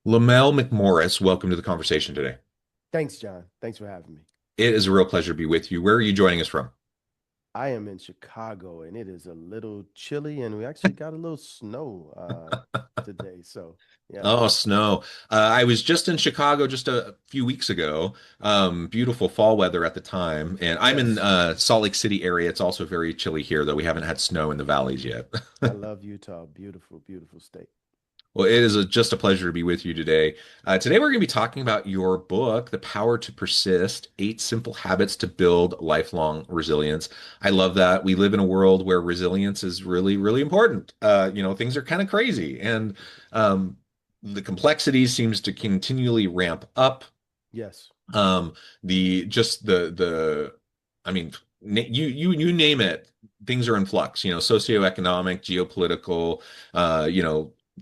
Lamell McMorris, welcome to the conversation today. Thanks, John. Thanks for having me. It is a real pleasure to be with you. Where are you joining us from? I am in Chicago and it is a little chilly and we actually got a little snow today. So, yeah. Oh, snow. I was just in Chicago just a few weeks ago. Beautiful fall weather at the time. And I'm in Yes. Salt Lake City area. It's also very chilly here, though we haven't had snow in the valleys yet. I love Utah. Beautiful, beautiful state. Well, it is just a pleasure to be with you today. Today, we're going to be talking about your book, The Power to Persist: Eight Simple Habits to Build Lifelong Resilience. I love that. We live in a world where resilience is really, really important. Things are kind of crazy, and um, the complexity seems to continually ramp up. Yes. Um, I mean, you name it, things are in flux. Socioeconomic, geopolitical,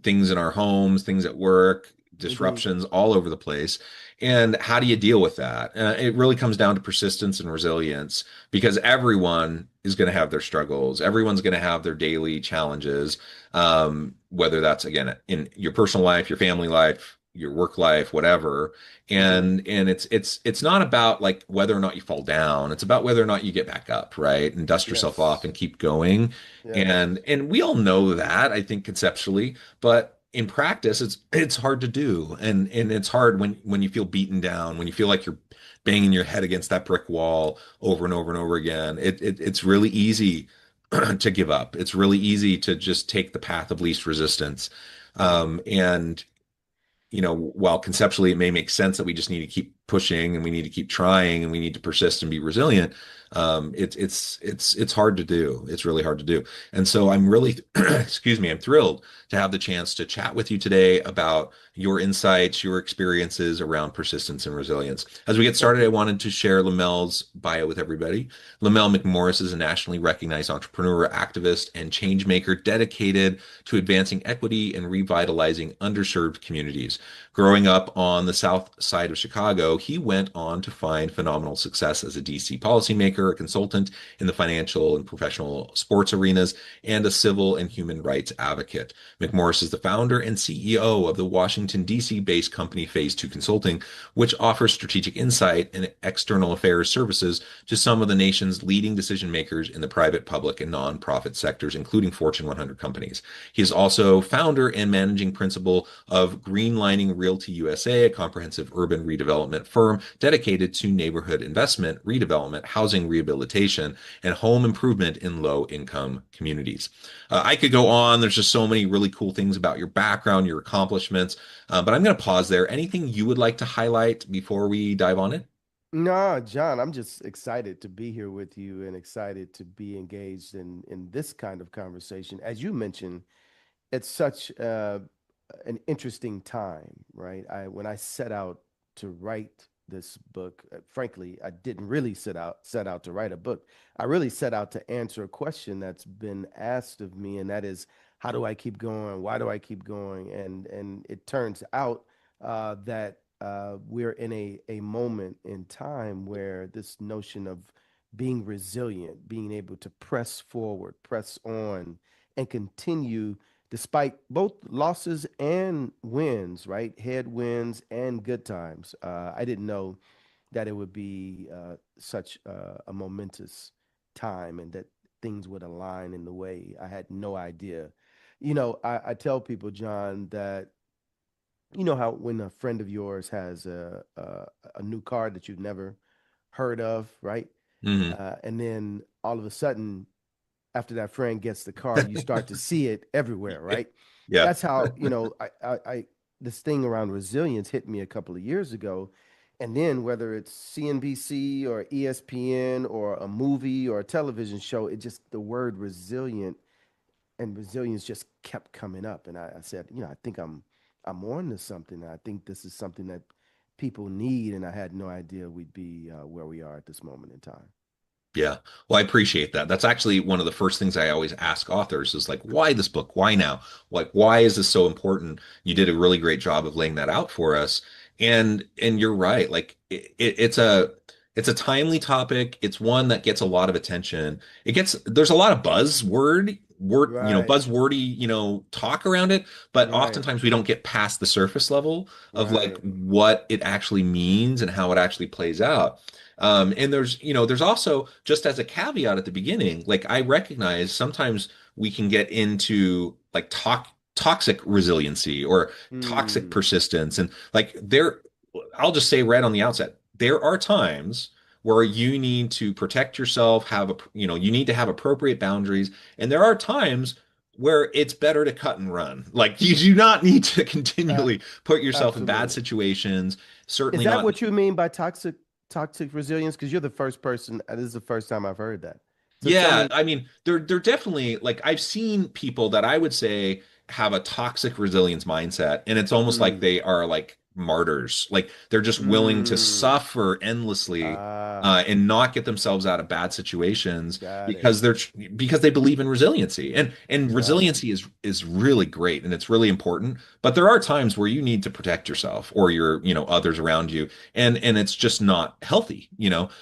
things in our homes, things at work, Indeed. disruptions all over the place. And how do you deal with that? It really comes down to persistence and resilience because everyone is going to have their struggles. Everyone's going to have their daily challenges, whether that's again in your personal life, your family life, your work life, whatever. Indeed. And it's not about like whether or not you fall down. It's about whether or not you get back up, right? And dust yourself off Yes. and keep going. Yes. And we all know that, I think conceptually, but in practice it's hard to do. And it's hard when you feel beaten down, when you feel like you're banging your head against that brick wall over and over and over again. It's really easy to give up. It's really easy to just take the path of least resistance. Right. And while conceptually it may make sense that we just need to keep pushing and we need to keep trying and we need to persist and be resilient, it's hard to do. It's really hard to do. And so I'm really, excuse me, I'm thrilled to have the chance to chat with you today about your insights, your experiences around persistence and resilience. As we get Thank started, I you. wanted to share Lamell's bio with everybody. Lamell McMorris is a nationally recognized entrepreneur, activist, and change maker dedicated to advancing equity and revitalizing underserved communities. Growing up on the south side of Chicago, he went on to find phenomenal success as a DC policymaker, a consultant in the financial and professional sports arenas, and a civil and human rights advocate. McMorris is the founder and CEO of the Washington, D.C. based company Phase 2 Consulting, which offers strategic insight and external affairs services to some of the nation's leading decision makers in the private, public, and nonprofit sectors, including Fortune 100 companies. He is also founder and managing principal of Greenlining Realty USA, a comprehensive urban redevelopment firm dedicated to neighborhood investment, redevelopment, housing rehabilitation, and home improvement in low income communities. I could go on. There's just so many really cool things about your background, your accomplishments, but I'm going to pause there. Anything you would like to highlight before we dive on it? No, John, I'm just excited to be here with you and excited to be engaged in this kind of conversation. As you mentioned, it's such an interesting time, right? When I set out to write this book, frankly, I didn't really set out to write a book. I really set out to answer a question that's been asked of me, and that is, how do I keep going? Why do I keep going? And it turns out that we're in a moment in time where this notion of being resilient, being able to press forward, press on, and continue despite both losses and wins, right? Headwinds and good times. I didn't know that it would be such a momentous time and that things would align in the way I had no idea. I tell people, John, that you know how when a friend of yours has a new car that you've never heard of, right? Hmm. And then all of a sudden after that friend gets the car, you start to see it everywhere, right? Yeah. That's how, this thing around resilience hit me a couple of years ago. And then whether it's CNBC or ESPN or a movie or a television show, the word resilient and resilience just kept coming up. And I said, I think I'm on to something. I think this is something that people need. And I had no idea we'd be where we are at this moment in time. Yeah. Well, I appreciate that. That's actually one of the first things I always ask authors is like, why this book? Why now? Like, why is this so important? You did a really great job of laying that out for us. And you're right. Like it's a timely topic. It's one that gets a lot of attention. There's a lot of buzzword Right. buzzwordy, talk around it, but Right. oftentimes we don't get past the surface level of like Right. what it actually means and how it actually plays out. And there's also, just as a caveat at the beginning, like I recognize sometimes we can get into like toxic resiliency or toxic Hmm. persistence. And like I'll just say right on the outset, there are times where you need to protect yourself, you need to have appropriate boundaries. And there are times where it's better to cut and run. Like you do not need to Uh, continually put yourself in bad absolutely. situations. Is Certainly that not. what you mean by toxic resilience? Because you're the first person. This is the first time I've heard that. So tell Yeah, me. I mean, they're definitely like I've seen people that I would say have a toxic resilience mindset, and it's almost like Mm, they are like martyrs. Like they're just willing to mm, suffer endlessly ah, and not get themselves out of bad situations got it. because because they believe in resiliency. And Got it. resiliency is really great and it's really important. But there are times where you need to protect yourself or others around you, and it's just not healthy,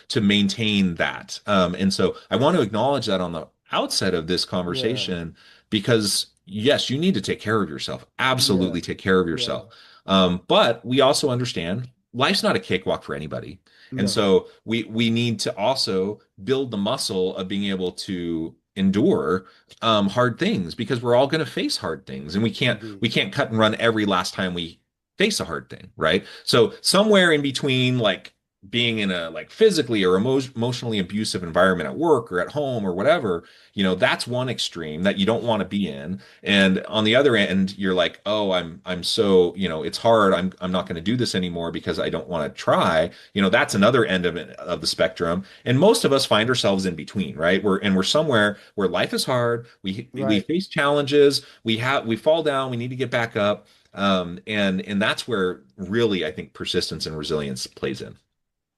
to maintain that. And so I want to acknowledge that on the outset of this Yeah. conversation because yes, you need to take care of yourself. Yeah. Absolutely take care of Yeah. yourself. But we also understand life's not a cakewalk for anybody. And No, so we need to also build the muscle of being able to endure hard things because we're all going to face hard things and we can't indeed. we can't cut and run every last time we face a hard thing, right? So somewhere in between like being in a like physically or emotionally abusive environment at work or at home or whatever, that's one extreme that you don't want to be in. And on the other end, you're like, oh, I'm so, it's hard. I'm not going to do this anymore because I don't want to try. That's another end of the spectrum. And most of us find ourselves in between, right? We're somewhere where life is hard. We Right. face challenges. We fall down. We need to get back up. And that's where really I think persistence and resilience plays in.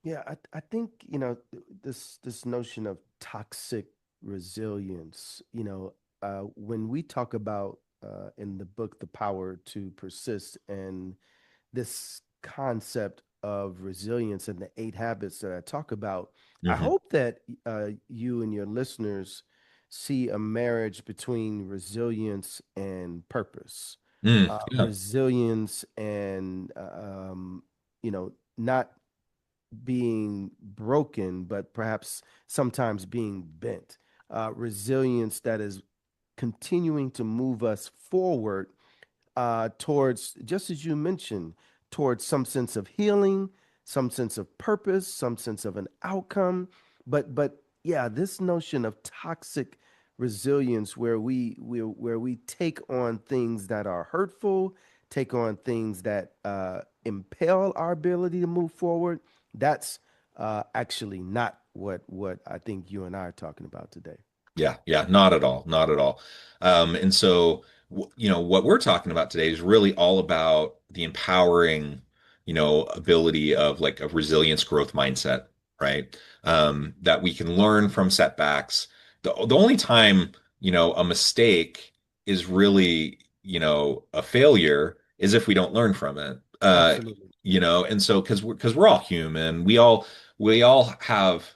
Yeah, I think, this notion of toxic resilience, when we talk about in the book The Power to Persist and this concept of resilience and the 8 habits that I talk about, I Hmm. hope that you and your listeners see a marriage between resilience and purpose. Yeah. Resilience and not being broken, but perhaps sometimes being bent. Resilience that is continuing to move us forward towards, just as you mentioned, towards some sense of healing, some sense of purpose, some sense of an outcome. But yeah, this notion of toxic resilience, where we take on things that are hurtful, take on things that impel our ability to move forward. That's actually not what I think you and I are talking about today. Yeah, yeah, not at all, not at all. And so, what we're talking about today is really all about the empowering, ability of like a resilience growth mindset, right? That we can learn from setbacks. The only time, a mistake is really, a failure is if we don't learn from it. Absolutely. And so because we're all human, we all have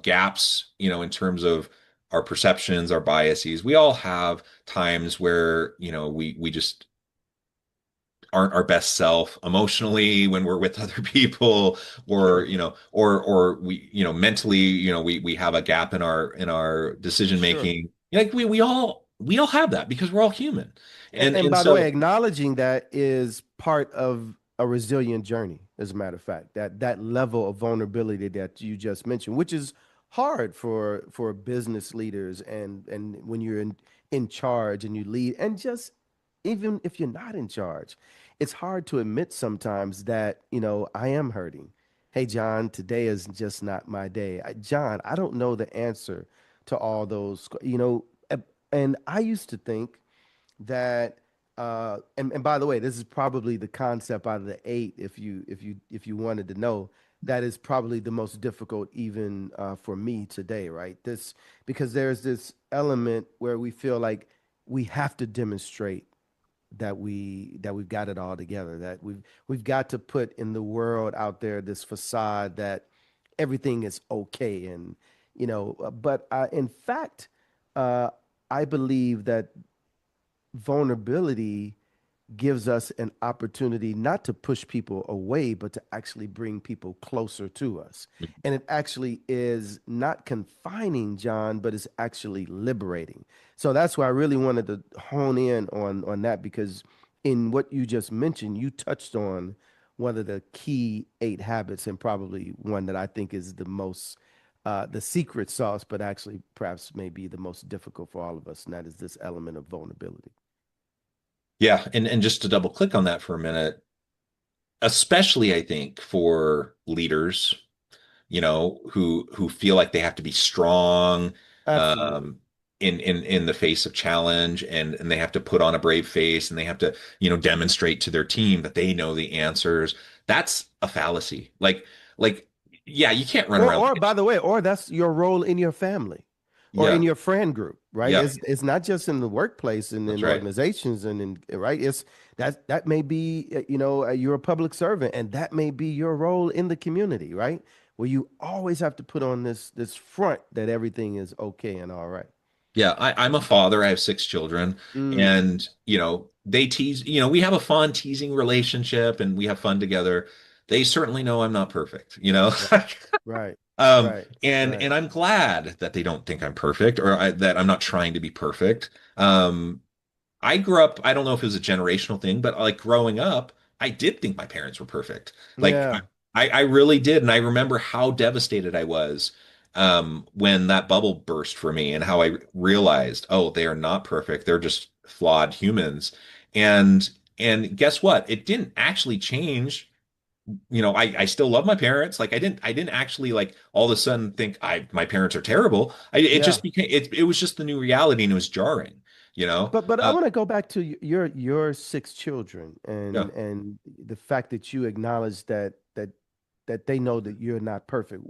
gaps, in terms of our perceptions, our biases. We all have times where, we just aren't our best self emotionally when we're with other people, or, Sure. or we, mentally, we have a gap in our decision Sure. making. Like we all have that because we're all human. And, And and and by the way, so acknowledging that is part of a resilient journey, as a matter of fact, that level of vulnerability that you just mentioned, which is hard for business leaders and when you're in charge and you lead, and just even if you're not in charge, it's hard to admit sometimes that, I am hurting. Hey, John, today is just not my day. John, I don't know the answer to all those, and I used to think that and by the way, this is probably the concept out of the 8, if you wanted to know, that is probably the most difficult even for me today, right? This, because there's this element where we feel like we have to demonstrate that we've got it all together, that we've got to put in the world out there this facade that everything is okay. And but in fact, uh I believe that vulnerability gives us an opportunity not to push people away, but to actually bring people closer to us. And it actually is not confining, John, but it's actually liberating. So that's why I really wanted to hone in on that, because in what you just mentioned, you touched on one of the key 8 habits, and probably one that I think is the most the secret sauce, but actually perhaps maybe the most difficult for all of us, and that is this element of vulnerability. Yeah, and just to double click on that for a minute, especially I think for leaders, who feel like they have to be strong Absolutely. um in the face of challenge, and they have to put on a brave face, and they have to, demonstrate to their team that they know the answers. That's a fallacy. Like yeah, you can't run around Or thinking, by the way, or that's your role in your family or in yeah, your friend group, right? yeah, It's not just in the workplace and that's in right. organizations and in right. It's that may be you're a public servant, and that may be your role in the community, right? Where you always have to put on this front that everything is okay and all right. Yeah, I'm a father. I have 6 children, Mm, and they tease. We have a fun teasing relationship, and we have fun together. They certainly know I'm not perfect. right, right, right, And right. I'm glad that they don't think I'm perfect, or that I'm not trying to be perfect. I grew up, I don't know if it was a generational thing, but like growing up, I did think my parents were perfect. Like Yeah, I really did. And I remember how devastated I was when that bubble burst for me, and how I realized, oh, they are not perfect. They're just flawed humans. And and guess what? It didn't actually change. I still love my parents. Like I didn't actually like all of a sudden think my parents are terrible. It yeah. just became it was just the new reality, and it was jarring, you know? But I Uh, want to go back to your 6 children yeah. and the fact that you acknowledge that they know that you're not perfect.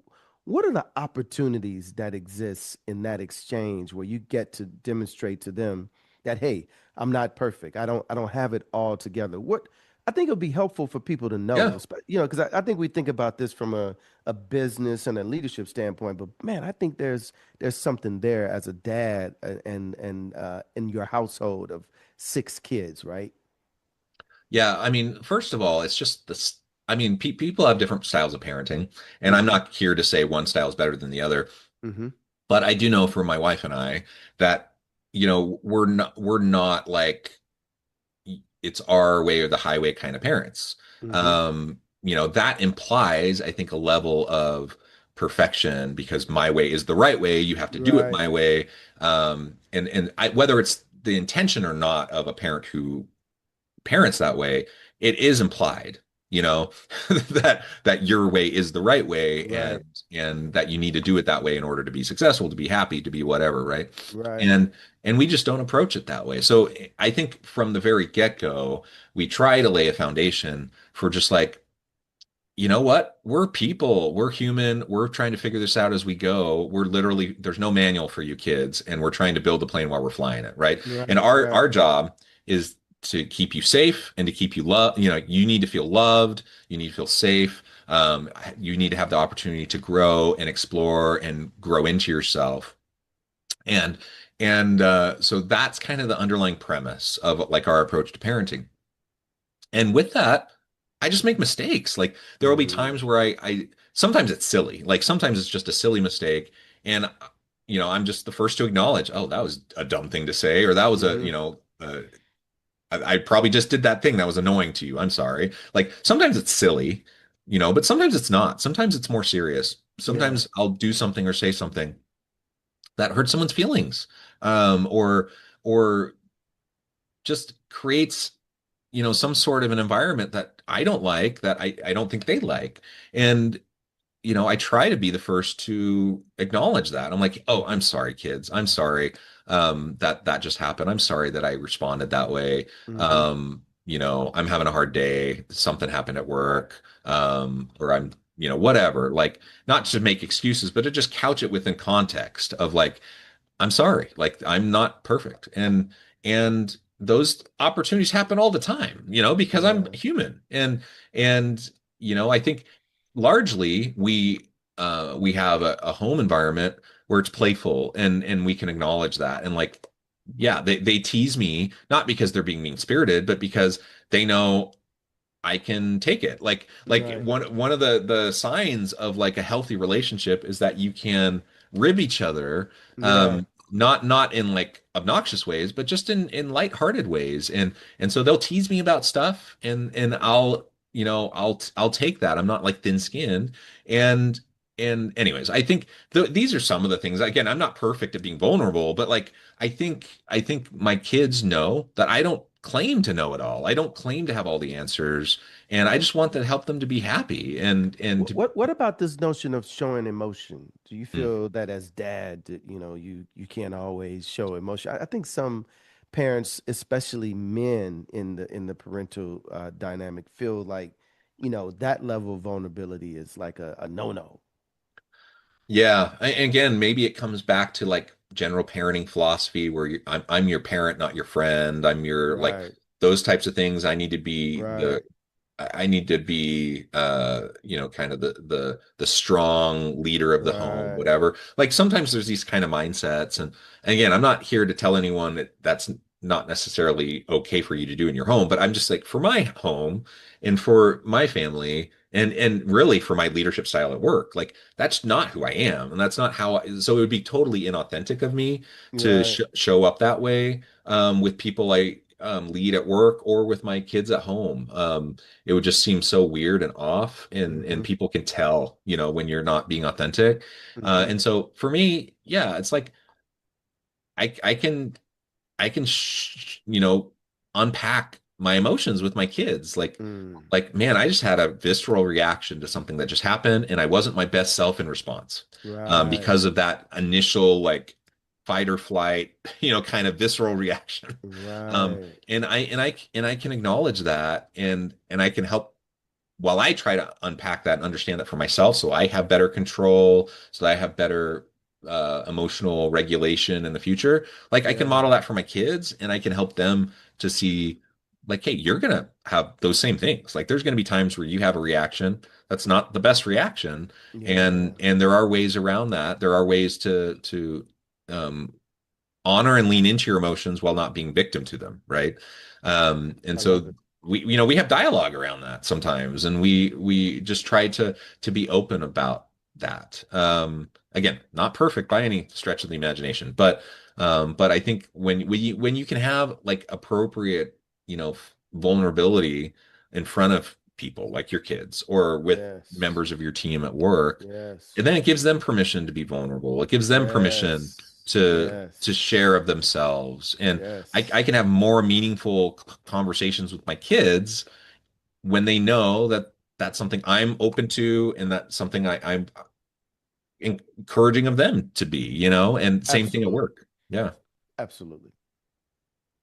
What are the opportunities that exist in that exchange where you get to demonstrate to them that, hey, I'm not perfect. I don't have it all together. What I think it'll be helpful for people to know, Yeah. because I think we think about this from a business and a leadership standpoint, but man, I think there's something there as a dad and in your household of 6 kids, right? Yeah, I mean, first of all, it's just this. I mean, people have different styles of parenting, and I'm Mm-hmm. not here to say one style is better than the other. Mm-hmm. But I do know for my wife and I that, we're not like it's our way or the highway kind of parents. Mm-hmm. That implies, I think, a level of perfection, because my way is the right way. You have to do it Right. my way. Whether it's the intention or not of a parent who parents that way, it is implied, that your way is the right way, and Right. that you need to do it that way in order to be successful, to be happy, to be whatever, right? Right. And we just don't approach it that way. So I think from the very get-go, we try to lay a foundation for just like, you know what? We're people, we're human, we're trying to figure this out as we go. We're literally, there's no manual for you kids, and we're trying to build the plane while we're flying it, right? And Right. our Right. our job is to keep you safe and to keep you love. You need to feel loved, you need to feel safe. You need to have the opportunity to grow and explore and grow into yourself. And so that's kind of the underlying premise of like our approach to parenting. And with that, I just make mistakes. Like there will be Mm-hmm. times where I sometimes it's silly. Like sometimes it's just a silly mistake. And, I'm just the first to acknowledge, oh, that was a dumb thing to say, or that was Mm-hmm. I probably just did that thing that was annoying to you. I'm sorry. Like sometimes it's silly, but sometimes it's not. Sometimes it's more serious. Yeah. Sometimes I'll do something or say something that hurts someone's feelings, or just creates, some sort of an environment that I don't like, that I don't think they like. And, I try to be the first to acknowledge that. I'm like, oh, I'm sorry, kids. I'm sorry that just happened. I'm sorry that I responded that way. Mm-hmm. I'm having a hard day. Something happened at work. Or I'm, whatever. Like, not to make excuses, but to just couch it within context of like, I'm sorry. Like I'm not perfect. And those opportunities happen all the time, because I'm Yeah. human. And I think largely we have a home environment where it's playful, and we can acknowledge that. And like yeah, they tease me not because they're being mean-spirited, but because they know I can take it. Like Right. one of the signs of like a healthy relationship is that you can rib each other, Yeah. not in like obnoxious ways, but just in lighthearted ways. And so they'll tease me about stuff, and I'll I'll take that. I'm not like thin-skinned. And and anyways, I think these are some of the things. Again, I'm not perfect at being vulnerable, but like I think my kids know that I don't claim to know it all. I don't claim to have all the answers, and I just want to help them to be happy and to, What about this notion of showing emotion? Do you mm. feel that as dad, that, you can't always show emotion? I think some parents, especially men in the parental dynamic, feel like, that level of vulnerability is like a no-no. Yeah. Again, maybe it comes back to like general parenting philosophy where I'm your parent, not your friend. I'm your like Right, those types of things. I need to be right, I need to be kind of the strong leader of the home, right. whatever. Like sometimes there's these kind of mindsets, and again, I'm not here to tell anyone that that's not necessarily okay for you to do in your home, but I'm just like for my home and for my family and really for my leadership style at work, like that's not who I am, and that's not how so it would be totally inauthentic of me to Right. show up that way with people I lead at work or with my kids at home. It would just seem so weird and off, and Mm-hmm. people can tell, when you're not being authentic. Mm-hmm. And so for me, yeah, it's like I can unpack my emotions with my kids. Mm. Man, I just had a visceral reaction to something that just happened, and I wasn't my best self in response, Right, because of that initial like fight or flight, kind of visceral reaction. right. And I can acknowledge that, and I can help while I try to unpack that and understand that for myself, so I have better control, so that I have better emotional regulation in the future. Like I can Yeah. model that for my kids, and I can help them to see, like, hey, you're gonna have those same things. Like, there's gonna be times where you have a reaction that's not the best reaction, Yeah. and there are ways around that. There are ways to um, honor and lean into your emotions while not being victim to them, right? And I love so it. we have dialogue around that sometimes, and we just try to be open about that. Again, not perfect by any stretch of the imagination, but I think when you can have like appropriate, vulnerability in front of people like your kids or with Yes. members of your team at work, and Yes. then it gives them permission to be vulnerable. It gives them permission Yes. to Yes. share of themselves. And I Yes. can have more meaningful conversations with my kids when they know that that's something I'm open to, and that's something I'm encouraging of them to be, and same thing at Absolutely. work. Yeah. Absolutely.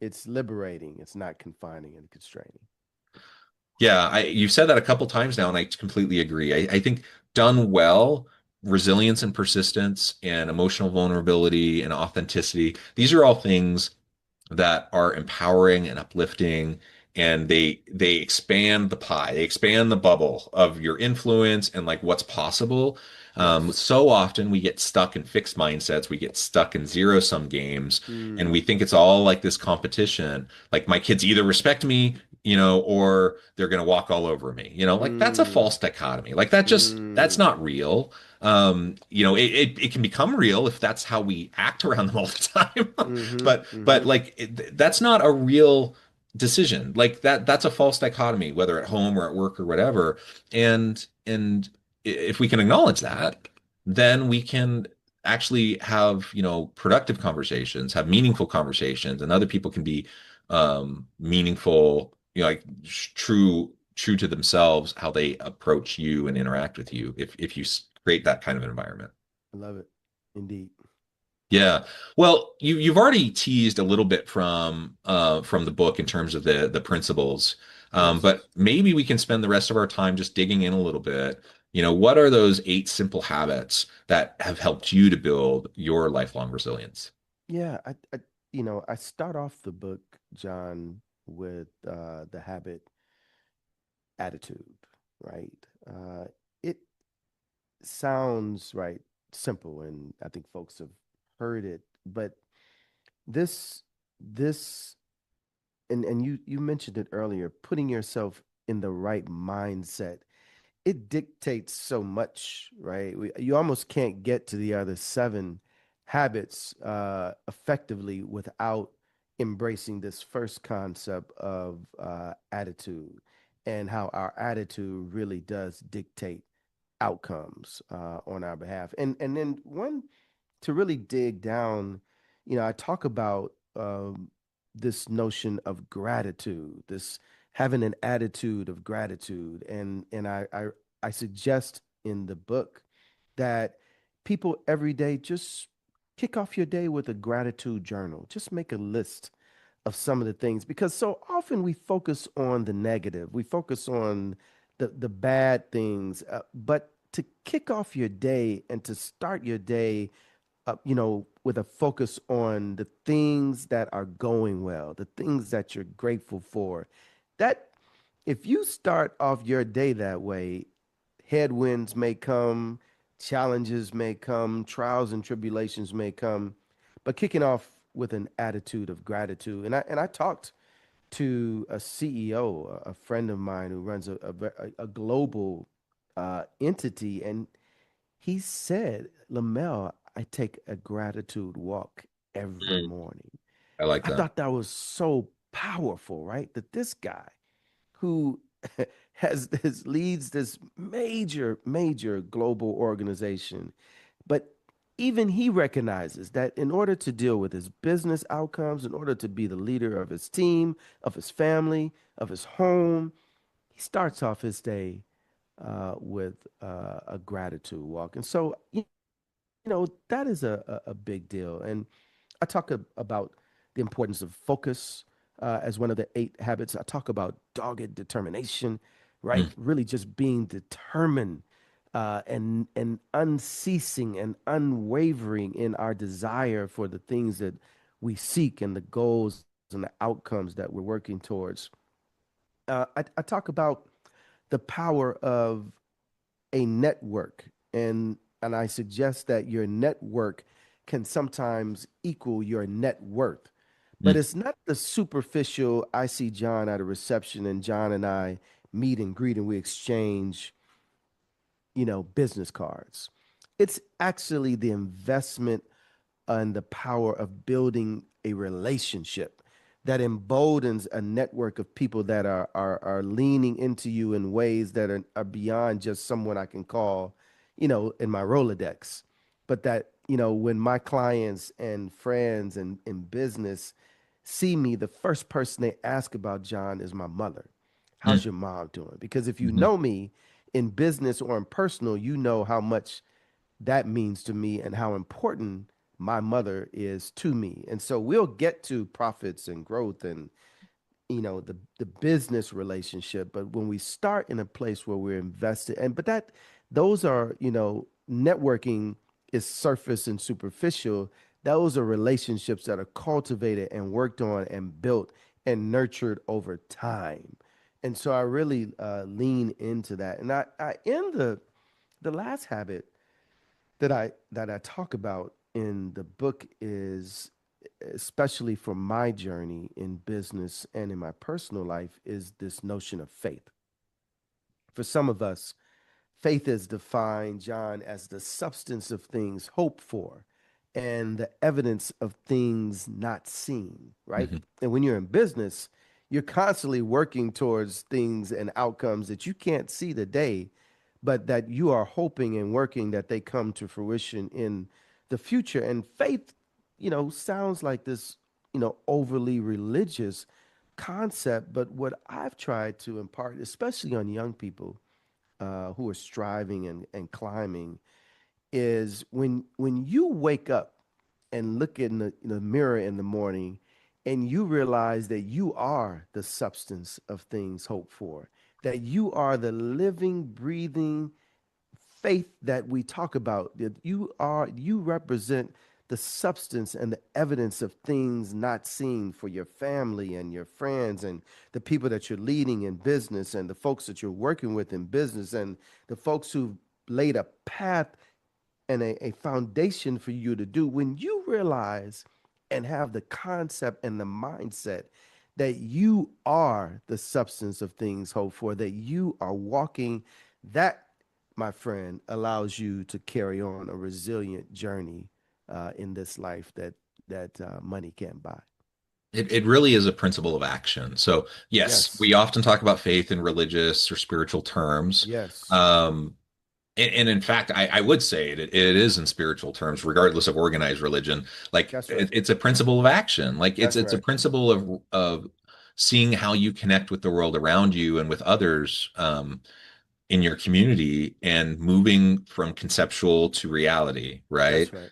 It's liberating. It's not confining and constraining. Yeah, you've said that a couple times now, and I completely agree. I think done well, resilience and persistence and emotional vulnerability and authenticity, these are all things that are empowering and uplifting, and they expand the pie, they expand the bubble of your influence and like what's possible. Yes. So often we get stuck in fixed mindsets, we get stuck in zero sum games, and we Mm. think it's all like this competition, like my kids either respect me, or they're going to walk all over me, like that's a Mm. false dichotomy. Like that's Mm. not real. It can become real if that's how we act around them all the time. Mm-hmm. But Mm-hmm. like that's not a real decision. Like that's a false dichotomy, whether at home or at work or whatever. And if we can acknowledge that, then we can actually have, productive conversations, have meaningful conversations, and other people can be meaningful, like true to themselves, how they approach you and interact with you if you create that kind of environment. I love it. Indeed. Yeah. Well, you've already teased a little bit from the book in terms of the principles. Yes. But maybe we can spend the rest of our time just digging in a little bit. What are those 8 simple habits that have helped you to build your lifelong resilience? Yeah. I start off the book, John, with the habit attitude, right? It sounds right simple, and I think folks have heard it, but this this, and you mentioned it earlier, putting yourself in the right mindset, it dictates so much, right? You almost can't get to the other seven habits effectively without embracing this first concept of attitude, and how our attitude really does dictate outcomes on our behalf. And then one, to really dig down, I talk about this notion of gratitude, this having an attitude of gratitude, and I suggest in the book that people every day just kick off your day with a gratitude journal. Just make a list of some of the things, because so often we focus on the negative, we focus on the bad things, but to kick off your day and to start your day with a focus on the things that are going well, the things that you're grateful for. That if you start off your day that way, headwinds may come, challenges may come, trials and tribulations may come, but kicking off with an attitude of gratitude. And I talked to a CEO, a friend of mine who runs a global entity, and he said, Lamell, I take a gratitude walk every Mm, morning. I like I that. thought that was so powerful, right? That this guy who leads this major global organization, but even he recognizes that in order to deal with his business outcomes, in order to be the leader of his team, of his family, of his home, he starts off his day with a gratitude walk. And so, that is a big deal. And I talk about the importance of focus as one of the eight habits. I talk about dogged determination, right? Mm, Really just being determined and unceasing and unwavering in our desire for the things that we seek and the goals and the outcomes that we're working towards. I talk about the power of a network, and I suggest that your network can sometimes equal your net worth. But mm, it's not the superficial, I see John at a reception and John and I meet and greet and we exchange, business cards. It's actually the investment and the power of building a relationship that emboldens a network of people that are leaning into you in ways that are beyond just someone I can call, in my Rolodex. But that, when my clients and friends and in business see me, the first person they ask about John is my mother. How's mm, your mom doing? Because if you mhm, know me in business or in personal, you know how much that means to me and how important my mother is to me. And so we'll get to profits and growth and the business relationship, but when we start in a place where we're invested, and but that those are, networking is surface and superficial. Those are relationships that are cultivated and worked on and built and nurtured over time. And so I really lean into that. And I in the last habit that I talk about in the book is, especially for my journey in business and in my personal life, is this notion of faith. For some of us, faith is defined, John, as the substance of things hoped for and the evidence of things not seen, right? mhm, And when you're in business, you're constantly working towards things and outcomes that you can't see today, but that you are hoping and working that they come to fruition in the future. And faith, sounds like this, overly religious concept, but what I've tried to impart, especially on young people, who are striving and climbing, is when you wake up and look in the mirror in the morning and you realize that you are the substance of things hoped for, that you are the living, breathing faith that we talk about, that you represent the substance and the evidence of things not seen for your family and your friends and the people that you're leading in business and the folks that you're working with in business and the folks who've laid a path and a foundation for you to do. When you realize and have the concept and the mindset that you are the substance of things hoped for, that you are walking, that, my friend, allows you to carry on a resilient journey in this life that money can't buy. It really is a principle of action. So, yes, Yes, we often talk about faith in religious or spiritual terms. yes, Um, and in fact, I would say it is in spiritual terms, regardless of organized religion. Like that's right. it's a principle of action. Like That's it's a right. principle of seeing how you connect with the world around you and with others. In your community and moving from conceptual to reality, right? That's right.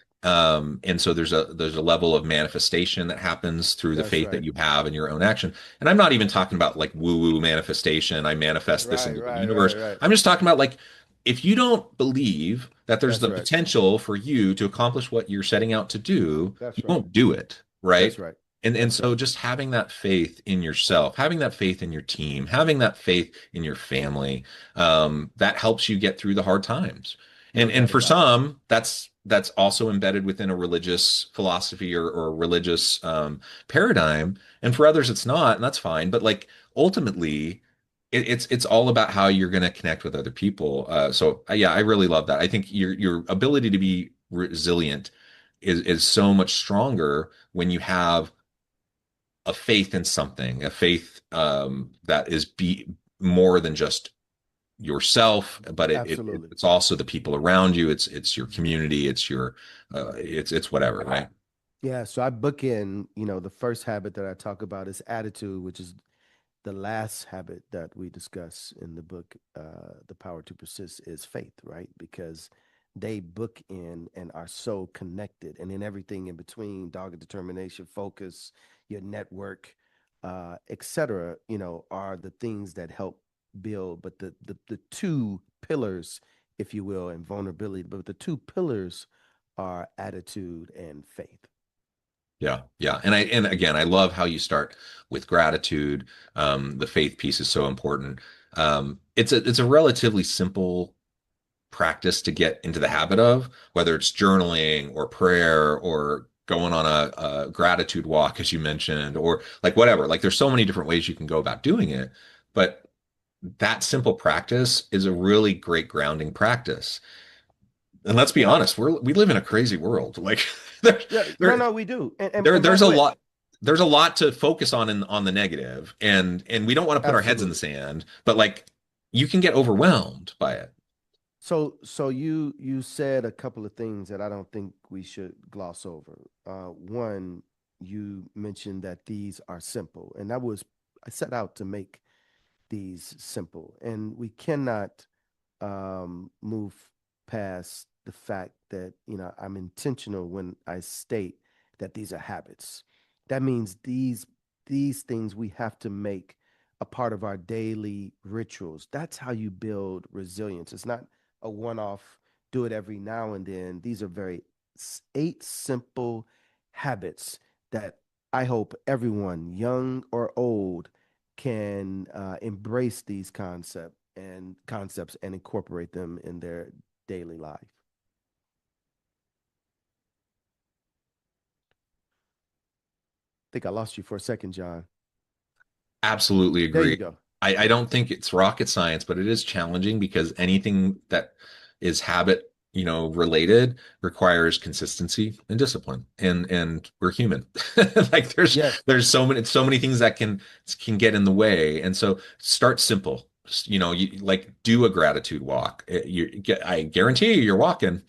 And so there's a level of manifestation that happens through the That's faith that right. you have in your own action. And I'm not even talking about like woo-woo manifestation. I manifest this Right, into the right, right, universe. right. I'm just talking about like if you don't believe that there's That's the right. potential for you to accomplish what you're setting out to do, you That's right. won't do it, right? That's right. And That's right. so just having that faith in yourself, having that faith in your team, having that faith in your family, that helps you get through the hard times. No And doubt for about it. some, that's also embedded within a religious philosophy or religious paradigm. And for others, it's not, and that's fine. But like ultimately, it's all about how you're going to connect with other people. Yeah, I really love that. I think your ability to be resilient is so much stronger when you have a faith in something, a faith that is be more than just yourself, but Absolutely. it's also the people around you. It's your community. It's whatever, right? Yeah. So I book in, the first habit that I talk about is attitude, which is the last habit that we discuss in the book, The Power to Persist, is faith, right? Because they book in and are so connected. And then everything in between, dogged determination, focus, your network, etc., are the things that help build. But the two pillars, if you will, and vulnerability, but the two pillars are attitude and faith. Yeah, yeah. And again, I love how you start with gratitude. The faith piece is so important. It's a relatively simple practice to get into the habit of, whether it's journaling or prayer or going on a gratitude walk, as you mentioned, or like whatever. Like there's so many different ways you can go about doing it, but that simple practice is a really great grounding practice. And let's be And I, honest, we live in a crazy world. Like there, yeah, no, there, no, we do. And by there's the a way, lot to focus on the negative, and we don't want to put our heads in the absolutely. sand, but like you can get overwhelmed by it. So you said a couple of things that I don't think we should gloss over. One, you mentioned that these are simple, and I set out to make these simple, and we cannot move past the fact that I'm intentional when I state that these are habits. That means these things we have to make a part of our daily rituals. That's how you build resilience. It's not a one-off, do it every now and then. These are eight simple habits that I hope everyone, young or old, can embrace these concepts and incorporate them in their daily life. I think I lost you for a second, John. Absolutely There you agree. go. I don't think it's rocket science, but it is challenging because anything that is habit, related requires consistency and discipline. And we're human. Like Yes, there's so many things that can get in the way. And so start simple. You like do a gratitude walk. I guarantee you you're walking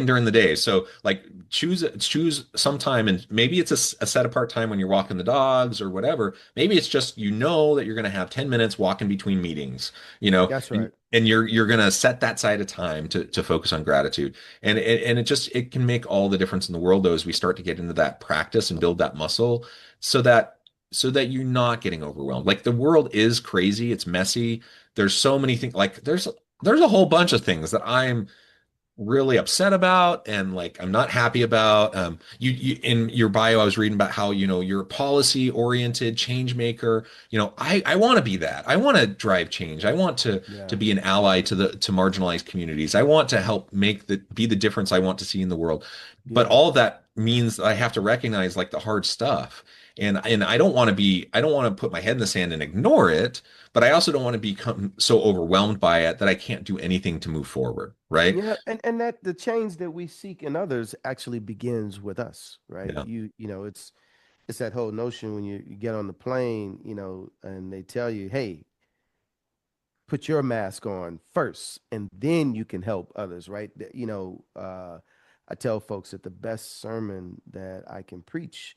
during the day. So like choose some time, and maybe it's a set apart time when you're walking the dogs or whatever. Maybe it's just that you're going to have 10 minutes walking between meetings, that's and right. you're going to set that side of time to focus on gratitude. And it can make all the difference in the world though as we start to get into that practice and build that muscle so that you're not getting overwhelmed. Like the world is crazy, it's messy. There's so many things, like there's a whole bunch of things that I'm really upset about and like I'm not happy about. You in your bio, I was reading about how, you're a policy oriented change maker. I want to be that. I want to drive change. I want to Yeah. be an ally to marginalized communities. I want to help be the difference I want to see in the world. But Yeah. all of that means that I have to recognize like the hard stuff. And I don't want to put my head in the sand and ignore it, but I also don't want to become so overwhelmed by it that I can't do anything to move forward, right? Yeah, and that the change that we seek in others actually begins with us, right? Yeah. It's that whole notion when you get on the plane, and they tell you, hey, put your mask on first, and then you can help others, right? I tell folks that the best sermon that I can preach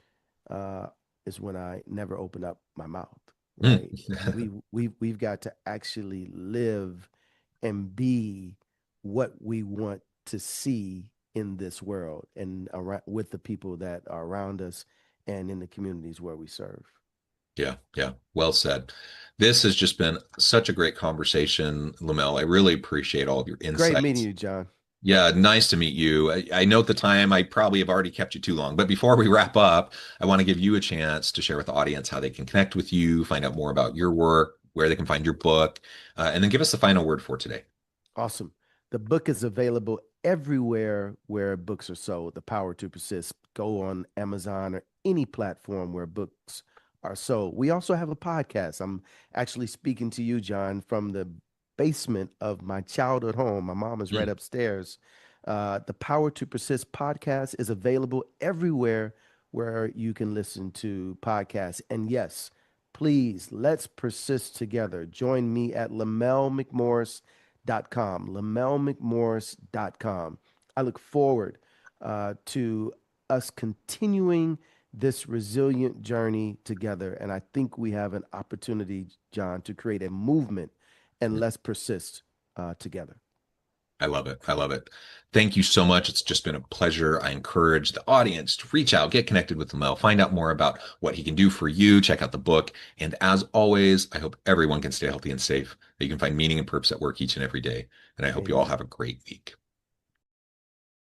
uh, is when I never open up my mouth, Mm. right? We've got to actually live and be what we want to see in this world and around with the people that are around us and in the communities where we serve. Yeah, yeah. Well said. This has just been such a great conversation, Lamell. I really appreciate all of your Great meeting insights. you, John. Yeah, nice to meet you. I know at the time I probably have already kept you too long, but before we wrap up, I want to give you a chance to share with the audience how they can connect with you, find out more about your work, where they can find your book, and then give us the final word for today. Awesome. The book is available everywhere where books are sold. The Power to Persist. Go on Amazon or any platform where books are sold. We also have a podcast. I'm actually speaking to you, John, from the basement of my childhood home. My mom is right Mm. upstairs. The Power to Persist podcast is available everywhere where you can listen to podcasts. And yes, please let's persist together. Join me at lamellmcmorris.com. I look forward to us continuing this resilient journey together. And I think we have an opportunity, John, to create a movement and let's persist together. I love it. I love it. Thank you so much. It's just been a pleasure. I encourage the audience to reach out, get connected with Mel, find out more about what he can do for you, check out the book. And as always, I hope everyone can stay healthy and safe, that you can find meaning and purpose at work each and every day. And I hope you all Amen. have a great week.